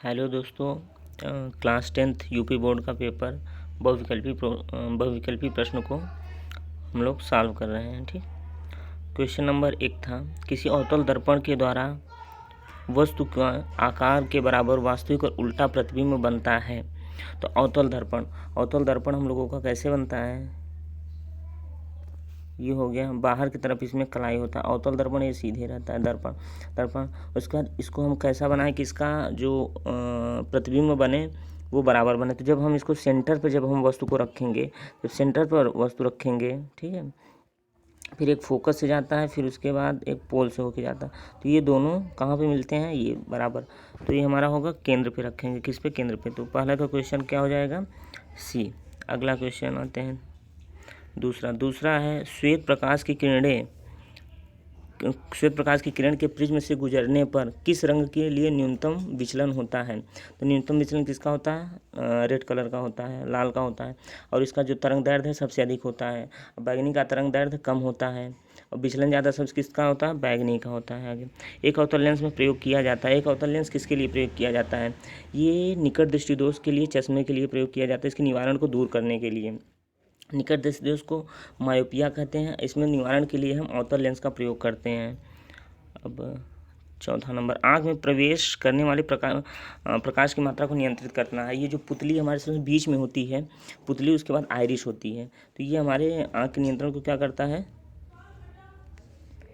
Hello दोस्तों, class 10th UP board का paper बहुविकल्पी प्रश्न को हम लोग सॉल्व कर रहे हैं। ठीक, क्वेश्चन नंबर 1 था, किसी अवतल दर्पण के द्वारा वस्तु का आकार के बराबर वास्तविक और उल्टा प्रतिबिंब बनता है। तो अवतल दर्पण हम लोगों का कैसे बनता है? ये हो गया, बाहर की तरफ इसमें कलाई होता है। अवतल दर्पण ये सीधे रहता है दर्पण। उसके बाद इसको हम कैसा बनाएं कि इसका जो प्रतिबिंब बने वो बराबर बने। तो जब हम इसको सेंटर पर जब हम वस्तु को रखेंगे, जब सेंटर पर वस्तु रखेंगे, ठीक है, फिर एक फोकस से जाता है, फिर उसके बाद एक पोल से होके जाता है। तो ये दोनों कहाँ पे मिलते हैं? ये बराबर। तो ये हमारा होगा केंद्र पे रखेंगे। किस पे? केंद्र पे। तो पहला तो क्वेश्चन क्या हो जाएगा? सी। अगला क्वेश्चन आते हैं दूसरा है, श्वेत प्रकाश की किरण के प्रिज्म से गुजरने पर किस रंग के लिए न्यूनतम विचलन होता है? तो न्यूनतम विचलन किसका होता है? रेड कलर का होता है, लाल का होता है। और इसका जो तरंग दैर्ध्य है सबसे अधिक होता है। बैगनी का तरंग दैर्ध्य कम होता है और विचलन ज़्यादा सब किसका होता है? बैगनी का होता है। आगे, एक अवतल लेंस में प्रयोग किया जाता है। एक अवतल लेंस किसके लिए प्रयोग किया जाता है? ये निकट दृष्टि दोष के लिए, चश्मे के लिए प्रयोग किया जाता है, इसके निवारण को दूर करने के लिए। निकट दृष्टि दोष को मायोपिया कहते हैं। इसमें निवारण के लिए हम अवतल लेंस का प्रयोग करते हैं। अब चौथा नंबर, आँख में प्रवेश करने वाले प्रकाश की मात्रा को नियंत्रित करना है। ये जो पुतली हमारे सिर बीच में होती है, पुतली, उसके बाद आइरिश होती है। तो ये हमारे आँख के नियंत्रण को क्या करता है?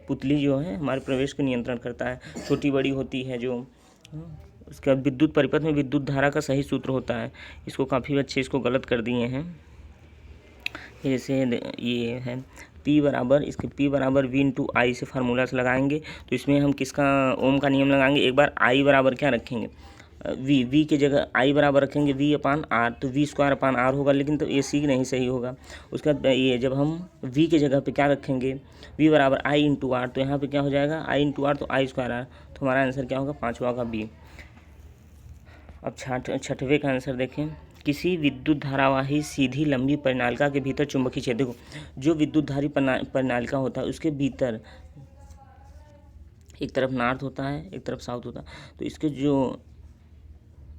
पुतली जो है हमारे प्रवेश को नियंत्रण करता है। छोटी बड़ी होती है जो। उसके बाद विद्युत परिपथ में विद्युत धारा का सही सूत्र होता है। इसको काफ़ी बच्चे इसको गलत कर दिए हैं। जैसे ये है P बराबर V इंटू आई से फार्मूला से लगाएंगे। तो इसमें हम किसका ओम का नियम लगाएंगे? एक बार I बराबर क्या रखेंगे? V की जगह I बराबर रखेंगे V अपान R, तो V स्क्वायर अपान R होगा, लेकिन तो ये सी नहीं सही होगा। उसके बाद ये जब हम V की जगह पे क्या रखेंगे? V बराबर I इंटू R, तो यहाँ पे क्या हो जाएगा? I इंटू R, तो I स्क्वायर R। तो हमारा आंसर क्या होगा? पाँचवा का B। अब छठवें का आंसर देखें, किसी विद्युत धारावाही सीधी लंबी परिनालिका के भीतर चुंबकीय क्षेत्र। देखो, जो विद्युत धारी परिनालिका होता है उसके भीतर एक तरफ नॉर्थ होता है, एक तरफ साउथ होता है। तो इसके जो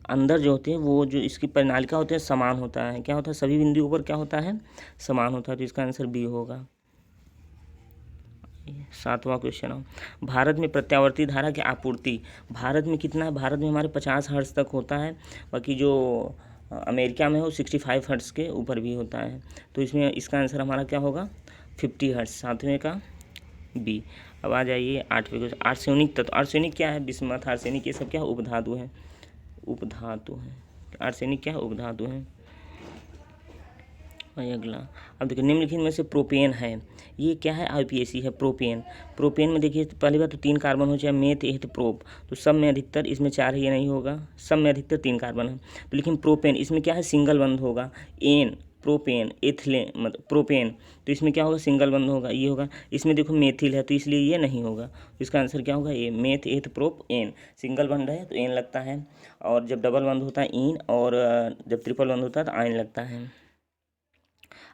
अंदर जो होते हैं वो जो इसकी परिनालिका होते हैं समान होता है। क्या होता है? सभी बिंदुओं पर क्या होता है? समान होता है। तो इसका आंसर बी होगा। सातवां क्वेश्चन है, भारत में प्रत्यावर्ती धारा की आपूर्ति भारत में कितना है? भारत में हमारे 50 हर्ट्ज तक होता है। बाकी जो अमेरिका में हो 65 हर्ट्ज के ऊपर भी होता है। तो इसमें इसका आंसर हमारा क्या होगा? 50 हर्ट्ज। सातवें का बी। अब आ जाइए आठवें क्वेश्चन, आर्सेनिक तत्व। आर्सेनिक क्या है? बिस्मथ, आर्सेनिक, ये सब क्या है? उपधातु है। आर्सेनिक क्या है? उपधातु है। वही अगला, अब देखिए, निम्नलिखित में से प्रोपेन है, ये क्या है? आईपीएसी है। प्रोपेन में देखिए, पहली बात तो 3 कार्बन हो, चाहे मेथ एथ प्रोप। तो सब में अधिकतर, इसमें 4 है, ये नहीं होगा। सब में अधिकतर 3 कार्बन है। तो लेकिन प्रोपेन इसमें क्या है? सिंगल बंद होगा। एन प्रोपेन, एथिलेन, मतलब प्रोपेन, तो इसमें क्या होगा? सिंगल बंद होगा, ये होगा। इसमें देखो मेथिल है, तो इसलिए ये नहीं होगा। तो इसका आंसर क्या होगा? ए। मेथ एथ प्रोप एन। सिंगल बंद है तो एन लगता है, और जब डबल बंद होता है इन, और जब ट्रिपल बंद होता है तो आइन लगता है।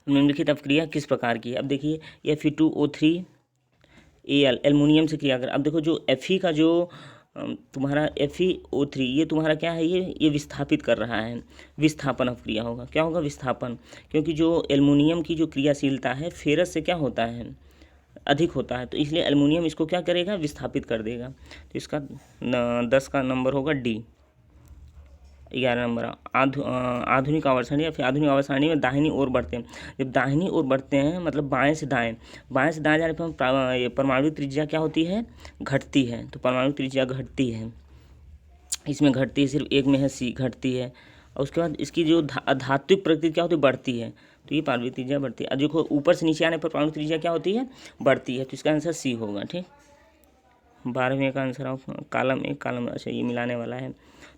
निम्नलिखित अपक्रिया किस प्रकार की है? अब देखिए, Fe2O3 Al एल्युमिनियम से क्रिया कर। अब देखो, जो Fe का जो तुम्हारा FeO3, ये तुम्हारा क्या है? ये विस्थापित कर रहा है। विस्थापन अपक्रिया होगा। क्या होगा? विस्थापन। क्योंकि जो एल्युमिनियम की जो क्रियाशीलता है फेरस से क्या होता है? अधिक होता है। तो इसलिए एल्युमिनियम इसको क्या करेगा? विस्थापित कर देगा। तो इसका 10 का नंबर होगा डी। 11 नंबर, आधुनिक आवर्त सारणी या फिर आधुनिक आवर्त सारणी में दाहिनी ओर बढ़ते हैं। जब दाहिनी ओर बढ़ते हैं मतलब बाएं से दाएं जाने पर परमाणु त्रिज्या क्या होती है? घटती है। तो परमाणु त्रिज्या घटती है, इसमें घटती है, सिर्फ एक में है सी, घटती है। और उसके बाद इसकी जो धात्विक प्रकृति क्या होती है? बढ़ती है। तो ये परमाणु त्रिज्या बढ़ती है। और देखो, ऊपर से नीचे आने पर परमाणु त्रिज्या क्या होती है? बढ़ती है। तो इसका आंसर सी होगा। ठीक, 12वें का आंसर ऑफ कॉलम अच्छा, ये मिलाने वाला है।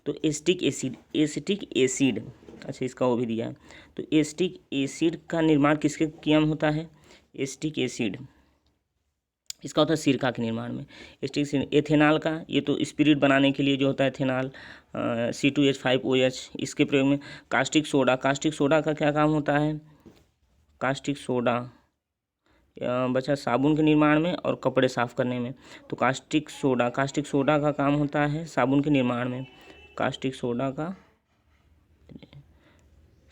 तो एसिटिक एसिड, अच्छा, इसका वो भी दिया है। तो एसिटिक एसिड का निर्माण किसके किया में होता है? एसिटिक एसिड इसका होता है सिरका के निर्माण में। एसिटिक एसिड, एथेनॉल का, ये तो स्पिरिट बनाने के लिए जो होता है एथेनॉल, C2H5OH, इसके प्रयोग में। कास्टिक सोडा का क्या काम होता है? कास्टिक सोडा बचा साबुन के निर्माण में और कपड़े साफ करने में। तो कास्टिक सोडा का काम होता है साबुन के निर्माण में। कास्टिक सोडा का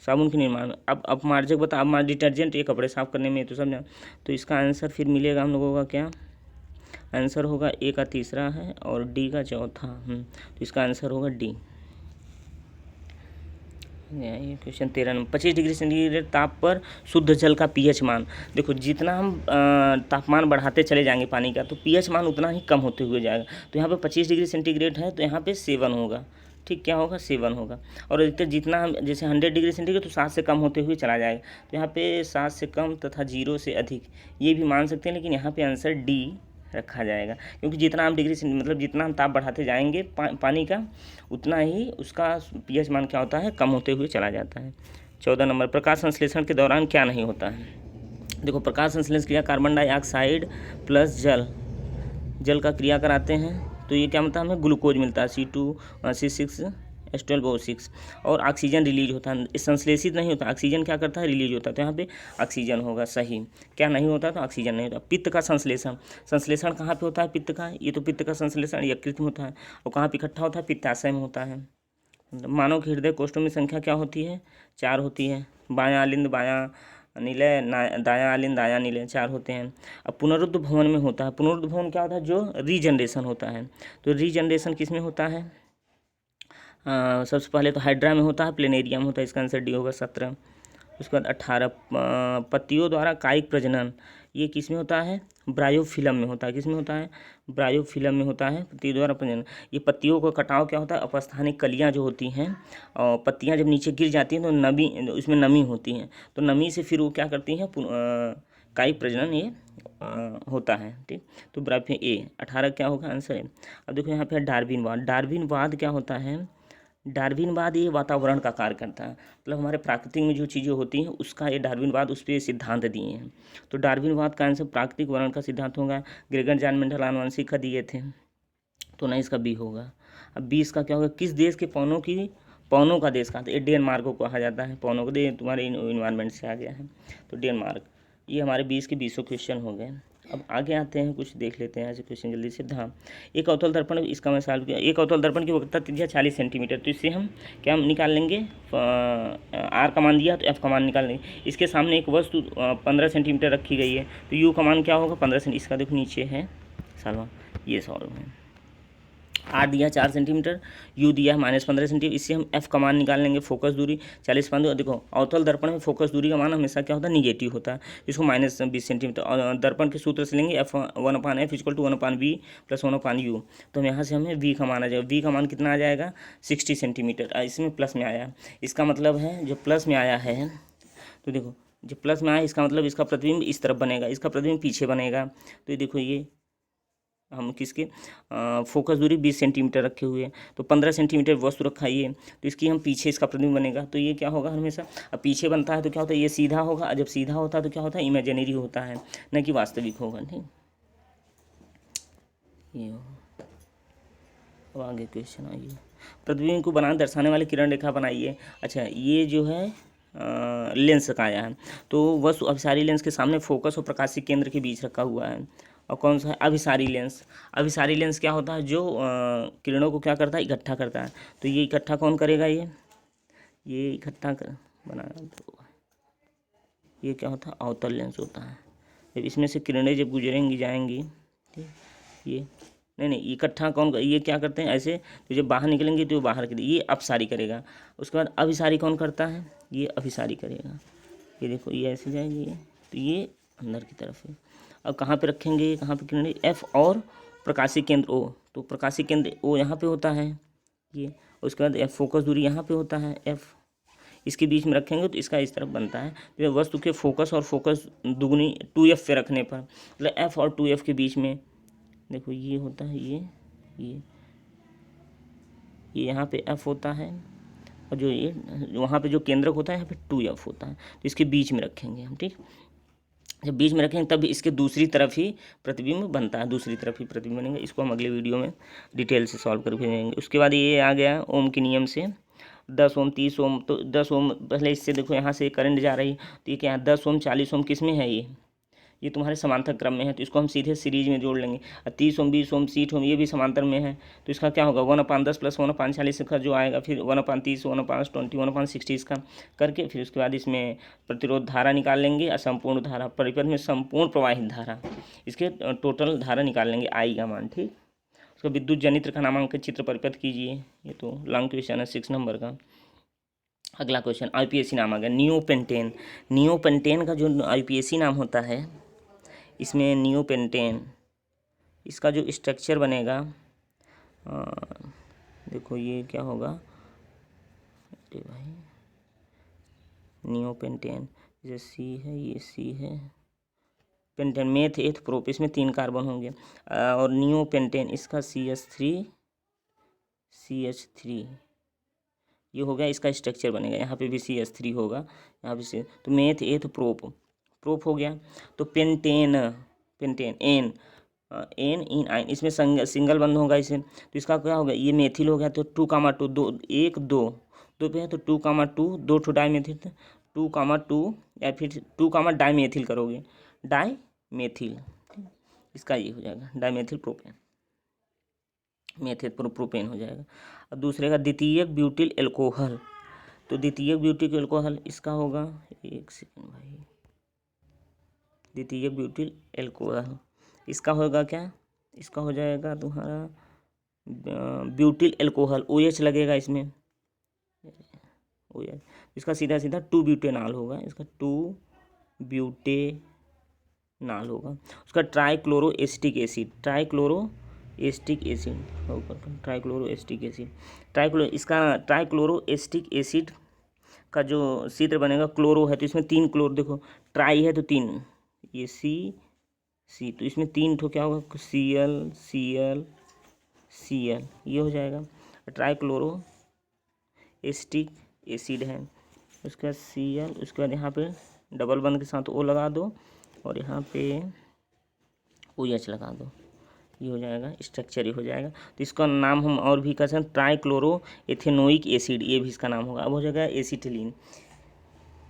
साबुन के निर्माण में। अब अपमार्जक बता, अब डिटर्जेंट ये कपड़े साफ करने में, तो समझा। तो इसका आंसर फिर मिलेगा हम लोगों का क्या, आंसर होगा ए का तीसरा है और डी का चौथा। तो इसका आंसर होगा डी। ये क्वेश्चन 13 नंबर, 25 डिग्री सेंटीग्रेड ताप पर शुद्ध जल का पीएच मान। देखो जितना हम तापमान बढ़ाते चले जाएंगे पानी का, तो पीएच मान उतना ही कम होते हुए जाएगा। तो यहाँ पे 25 डिग्री सेंटीग्रेड है, तो यहाँ पे 7 होगा। ठीक, क्या होगा, 7 होगा। और अधिकतर जितना हम, जैसे 100 डिग्री सेंटीग्रेड तो 7 से कम होते हुए चला जाएगा। तो यहाँ पे 7 से कम तथा 0 से अधिक ये भी मान सकते हैं, लेकिन यहाँ पे आंसर डी रखा जाएगा, क्योंकि जितना हम डिग्री मतलब जितना हम ताप बढ़ाते जाएंगे पानी का, उतना ही उसका पीएच मान क्या होता है, कम होते हुए चला जाता है। 14 नंबर, प्रकाश संश्लेषण के दौरान क्या नहीं होता है। देखो प्रकाश संश्लेषण क्रिया कार्बन डाइऑक्साइड प्लस जल का क्रिया कराते हैं, तो ये क्या मिलता है, हमें ग्लूकोज मिलता है C2H12O6, और ऑक्सीजन रिलीज होता है। संश्लेषित नहीं होता, ऑक्सीजन क्या करता है, रिलीज होता है। तो यहाँ पे ऑक्सीजन होगा सही, क्या नहीं होता, तो ऑक्सीजन नहीं होता। पित्त का संश्लेषण कहाँ पे होता है, पित्त का, ये तो पित्त का संश्लेषण यकृत में होता है, और कहाँ पे इकट्ठा होता है, पित्ताशय में होता है। मानव के हृदय कोष्ठों में संख्या क्या होती है, 4 होती है। बायां आलिंद बायां निलय, दायां आलिंद दायां निलय, 4 होते हैं। अब पुनरुद्ध भवन में होता है, पुनरुद्ध भवन क्या होता है, जो रीजनरेशन होता है। तो रीजनरेशन किस में होता है, सबसे पहले तो हाइड्रा में होता है, प्लेनेरिया में होता है। इसका आंसर डी होगा 17। उसके बाद 18, पत्तियों द्वारा कायिक प्रजनन, ये किस में होता है, ब्रायोफिलम में होता है। किस में होता है, ब्रायोफिलम में होता है, पत्तियों द्वारा प्रजनन। ये पत्तियों का कटाव क्या होता है, अपस्थानिक कलियाँ जो होती हैं, और पत्तियाँ जब नीचे गिर जाती हैं तो नमी, उसमें नमी होती है, तो नमी से फिर वो क्या करती हैं, कायिक प्रजनन ये होता है। ठीक, तो ब्रायोफिलम ए 18 क्या होगा आंसर है। अब देखो यहाँ पे डार्विनवाद, डार्विनवाद क्या होता है, डार्विनवाद ये वातावरण का कार्य करता है, मतलब हमारे प्राकृतिक में जो चीज़ें होती हैं उसका ये डार्विनवाद, उस पर सिद्धांत दिए हैं। तो डार्विनवाद का आंसर प्राकृतिक वर्णन का सिद्धांत होगा। ग्रेगर जॉन मेंडल आनुवंशिक का दिए थे, तो नहीं, इसका बी होगा। अब 20 का क्या होगा, किस देश के पौनों का देश कहा, तो ये डेनमार्क को कहा जाता है। पौनों का देश तुम्हारे इन्वायरमेंट से आ गया है, तो डेनमार्क। ये हमारे 20 के 20 क्वेश्चन हो गए। अब आगे आते हैं, कुछ देख लेते हैं ऐसे क्वेश्चन जल्दी से। हाँ, एक अवतल दर्पण, इसका मैं सॉल्व किया। एक अवतल दर्पण की वक्रता त्रिज्या 40 सेंटीमीटर, तो इससे हम क्या निकाल लेंगे, आर का मान दिया तो एफ का मान निकाल लेंगे। इसके सामने एक वस्तु 15 सेंटीमीटर रखी गई है, तो यू का मान क्या होगा, 15 सेंटीमीटर। इसका देखो नीचे है सॉल्व, ये सॉल्व है। आर दिया 4 सेंटीमीटर, यू दिया -15 सेंटीमीटर, इससे हम एफ का मान निकाल लेंगे। फोकस दूरी 40 15। देखो अवतल दर्पण में फोकस दूरी का मान हमेशा क्या होता है, निगेटिव होता है, इसको -20 सेंटीमीटर। और दर्पण के सूत्र से लेंगे F 1/F = 1/V + 1/U। तो यहाँ से हमें V का मान आ जाएगा। V का मान कितना आ जाएगा, 60 सेंटीमीटर। इसमें प्लस में आया, इसका मतलब है जो प्लस में आया है, तो देखो जो प्लस में आया इसका मतलब इसका प्रतिबिंब इस तरफ बनेगा, इसका प्रतिबिंब पीछे बनेगा। तो ये देखो, ये हम किसके फोकस दूरी 20 सेंटीमीटर रखे हुए हैं, तो 15 सेंटीमीटर वस्तु रखा है, तो इसकी हम पीछे इसका प्रतिबिंब बनेगा। तो ये क्या होगा, हमेशा अब पीछे बनता है तो क्या होता है, ये सीधा होगा। जब सीधा होता है तो क्या होता है, इमेजिनरी होता है, न कि वास्तविक होगा। ठीक, ये अब आगे क्वेश्चन आइए। प्रतिबिंब को बनाने दर्शाने वाली किरण रेखा बनाइए। अच्छा, ये जो है लेंस का आया है, तो वस्तु अभिसारी लेंस के सामने फोकस और प्रकाशीय केंद्र के बीच रखा हुआ है। और कौन सा है, अभिसारी लेंस। अभिसारी लेंस क्या होता है, जो किरणों को क्या करता है, इकट्ठा करता है। तो ये इकट्ठा कौन करेगा, ये इकट्ठा कर बना, तो ये क्या होता है, अवतल लेंस होता है। जब इसमें से किरणें जब गुजरेंगी जाएंगी, ठीक, ये नहीं इकट्ठा कौन, ये क्या करते हैं ऐसे, तो जब बाहर निकलेंगे तो बाहर के ये अपसारी करेगा। उसके बाद अभिसारी कौन करता है, ये अभिसारी करेगा। ये देखो, ये ऐसे जाएगी, तो ये अंदर की तरफ है। अब कहाँ पे रखेंगे, कहाँ पे किरणें, एफ और प्रकाशीय केंद्र ओ, तो प्रकाशीय केंद्र ओ यहाँ पे होता है ये। उसके बाद एफ फोकस दूरी यहाँ पे होता है एफ, इसके बीच में रखेंगे तो इसका इस तरफ बनता है। तो वस्तु के फोकस और फोकस दुगनी 2F पे रखने पर, मतलब एफ और 2F के बीच में देखो ये होता है, ये यहाँ पे एफ होता है, और जो ये वहाँ पे जो केंद्रक होता है यहाँ पे 2F होता है, तो इसके बीच में रखेंगे हम। ठीक, जब बीच में रखेंगे तब इसके दूसरी तरफ ही प्रतिबिंब बनता है, दूसरी तरफ ही प्रतिबिंब बनेगा। इसको हम अगले वीडियो में डिटेल से सॉल्व करके भेजेंगे। उसके बाद ये आ गया ओम के नियम से 10 ओम 30 ओम, तो 10 ओम पहले इससे देखो यहाँ से करंट जा रही, तो ये क्या है 10 ओम 40 ओम किस में है, ये तुम्हारे समांतर क्रम में है, तो इसको हम सीधे सीरीज में जोड़ लेंगे। 30 ओम 20 ओम 60 ओम ये भी समांतर में है, तो इसका क्या होगा 1/10 प्लस 1/40 का जो आएगा, फिर 1/30 1/20 1/60 इसका करके फिर उसके बाद इसमें प्रतिरोध धारा निकाल लेंगे और संपूर्ण धारा, परिपथ में संपूर्ण प्रवाहित धारा, इसके टोटल धारा निकाल लेंगे आई का मान। ठीक, उसका विद्युत जनित्र का नामांकित चित्र परिपथ कीजिए। ये तो लॉन्ग क्वेश्चन है 6 नंबर का। अगला क्वेश्चन आईपीएसी नाम आ गया नियोपेंटेन। नियोपेंटेन का जो आईपीएसी नाम होता है, इसमें नियोपेंटेन इसका जो स्ट्रक्चर बनेगा, देखो ये क्या होगा, अरे भाई नियोपेंटेन जैसे सी है, ये सी है, पेंटेन मेथ एथ प्रोप, इसमें 3 कार्बन होंगे, और नियोपेंटेन इसका CH3 ये हो गया, इसका स्ट्रक्चर बनेगा। यहाँ पे भी CH3 होगा, यहाँ पे तो मेथ एथ प्रोप हो गया। तो पेंटेन एन इन आइन, इसमें सिंगल बंद होगा इसे, तो इसका क्या होगा, ये मेथिल हो गया, तो 2,2 दो 1 2 पे है, तो 2,2 2 ठो डाई मेथिल, 2,2 या फिर 2 डाई मेथिल करोगे, डाई मेथिल, इसका ये हो जाएगा डाईमेथिल प्रोपेन, मेथिल प्रोपेन हो जाएगा। अब दूसरे का द्वितीयक ब्यूटिल एल्कोहल, तो द्वितीयक ब्यूटिल एल्कोहल इसका होगा, एक सेकंड भाई, द्वितीयक ब्यूटिल एल्कोहल इसका होगा क्या, इसका हो जाएगा तुम्हारा ब्यूटिल एल्कोहल, OH लगेगा इसमें, OH, इसका सीधा 2 ब्यूटेनॉल होगा, इसका 2 ब्यूटेनॉल होगा। उसका ट्राइक्लोरो एसिटिक एसिड, इसका ट्राइक्लोरो एसिटिक एसिड का जो सूत्र बनेगा, क्लोरो है तो इसमें 3 क्लोर, देखो ट्राई है तो 3, ये सी, तो इसमें 3 ठो क्या होगा, Cl ये हो जाएगा। ट्राइक्लोरो एसिटिक एसिड है, उसका Cl, उसके बाद यहाँ पे डबल बंद के साथ O लगा दो और यहाँ पे OH लगा दो, ये हो जाएगा स्ट्रक्चर, ये हो जाएगा। तो इसका नाम हम और भी कर सकते हैं, ट्राइक्लोरो एथेनोइक एसिड, ये भी इसका नाम होगा। अब हो जाएगा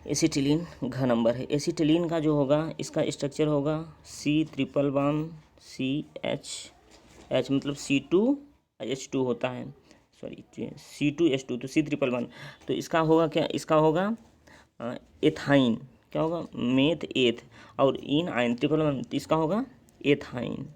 एसिटिलीन घ नंबर है। एसिटिलीन का जो होगा, इसका स्ट्रक्चर होगा C111 CH मतलब C2H2 होता है, सॉरी C2H2, तो C111, तो इसका होगा क्या, इसका होगा एथाइन, क्या होगा मेथ एथ और इन आइन 111, तो इसका होगा एथाइन,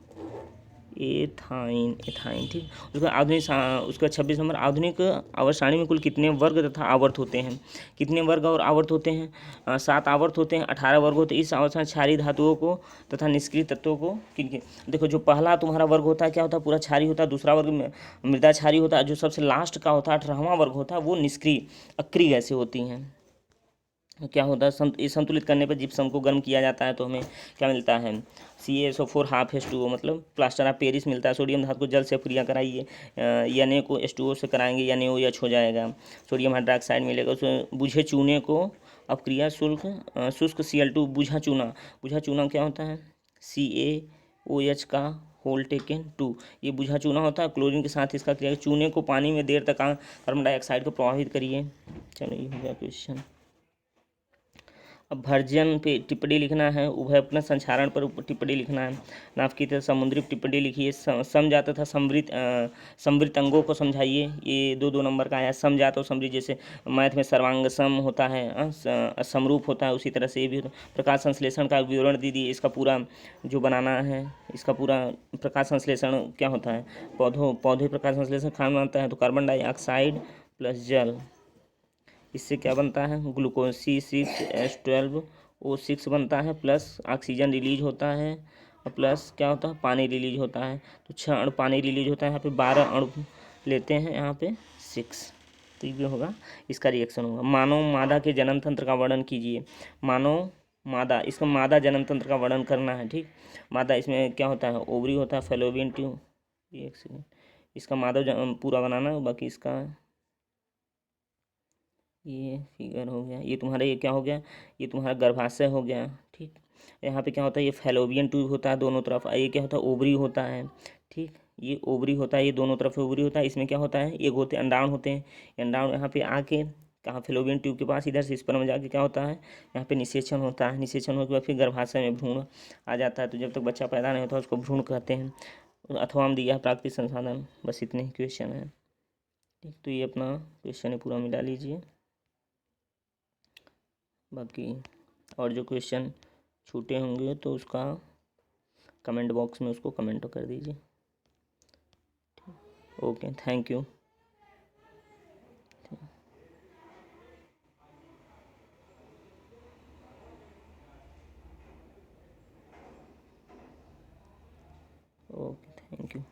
ठीक। उसका आधुनिक, उसका 26 नंबर, आधुनिक आवर्त सारणी में कुल कितने वर्ग तथा आवर्त होते हैं, कितने वर्ग और आवर्त होते हैं, 7 आवर्त होते हैं, 18 वर्ग होते हैं। इस आवर्त में क्षारीय धातुओं को तथा निष्क्रिय तत्वों को किनके, देखो जो पहला तुम्हारा वर्ग होता है क्या होता है, पूरा क्षारीय होता है, दूसरा वर्ग मृदा क्षारीय होता है, जो सबसे लास्ट का होता है 18वां वर्ग होता है वो निष्क्रिय अक्रिय गैसें होती हैं। क्या होता है, ये संतुलित करने पर जिप्सम को गर्म किया जाता है तो हमें क्या मिलता है, CaSO4 2H2O मतलब प्लास्टर ऑफ पेरिस मिलता है। सोडियम धातु को जल से क्रिया कराइए, Na को H2O से कराएंगे, NaOH हो जाएगा। सोडियम हाइड्रोक्साइड मिलेगा, उसमें बुझे चूने को अपक्रिया शुष्क Cl2 बुझा चूना क्या होता है, CaOH का होल टेकन 2, ये बुझा चूना होता है। क्लोरीन के साथ इसका क्रिया, चूने को पानी में देर तक कार्बन डाइऑक्साइड को प्रभावित करिए। चलो ये हो गया क्वेश्चन। अब भर्जन पे टिप्पणी लिखना है, उभयपन्न संचारण पर टिप्पणी लिखना है। नाफ की तरह समुद्री टिप्पणी लिखिए, समझाता था समृत अंगों को समझाइए, ये 2 नंबर का आया। समझाता और समृत, जैसे मैथ में सर्वांग सम होता है, समरूप होता है, उसी तरह से ये भी प्रकाश संश्लेषण का विवरण दीजिए। इसका पूरा जो बनाना है, इसका पूरा प्रकाश संश्लेषण क्या होता है, पौधे प्रकाश संश्लेषण खान बनाता है, तो कार्बन डाइऑक्साइड प्लस जल, इससे क्या बनता है, ग्लूकोज C6H12O6 बनता है, प्लस ऑक्सीजन रिलीज होता है और प्लस क्या होता है, पानी रिलीज होता है। तो 6 अणु पानी रिलीज होता है, यहाँ पे 12 अणु लेते हैं, यहाँ पे 6, तो ये होगा, इसका रिएक्शन होगा। मानव मादा के जनन तंत्र का वर्णन कीजिए। मानव मादा, इसका मादा जनन तंत्र का वर्णन करना है, ठीक। मादा इसमें क्या होता है, ओवरी होता है, फैलोपियन ट्यूब, एक सेकेंड, इसका मादा पूरा बनाना है, बाकी इसका ये फिगर हो गया। ये तुम्हारा ये क्या हो गया, ये तुम्हारा गर्भाशय हो गया, ठीक। यहाँ पे क्या होता है, ये फैलोपियन ट्यूब होता है दोनों तरफ, ये क्या होता है, ओवरी होता है, ठीक। ये ओवरी होता है, ये दोनों तरफ ओवरी होता है। इसमें क्या होता है, एक होते अंडाणु होते हैं, अंडाणु यहाँ पे आके कहाँ फेलोपियन ट्यूब के पास, इधर से स्पर्म जाके क्या होता है, यहाँ पे निषेचन होता है। निषेचन होने के बाद फिर गर्भाशय में भ्रूण आ जाता है। तो जब तक बच्चा पैदा नहीं होता उसको भ्रूण कहते हैं। अथवा हम दिया है प्राकृतिक संसाधन। बस इतने ही क्वेश्चन है। ठीक, तो ये अपना क्वेश्चन है पूरा मिला लीजिए। बाकी और जो क्वेश्चन छूटे होंगे तो उसका कमेंट बॉक्स में उसको कमेंट कर दीजिए। Okay, thank you. Okay, thank you.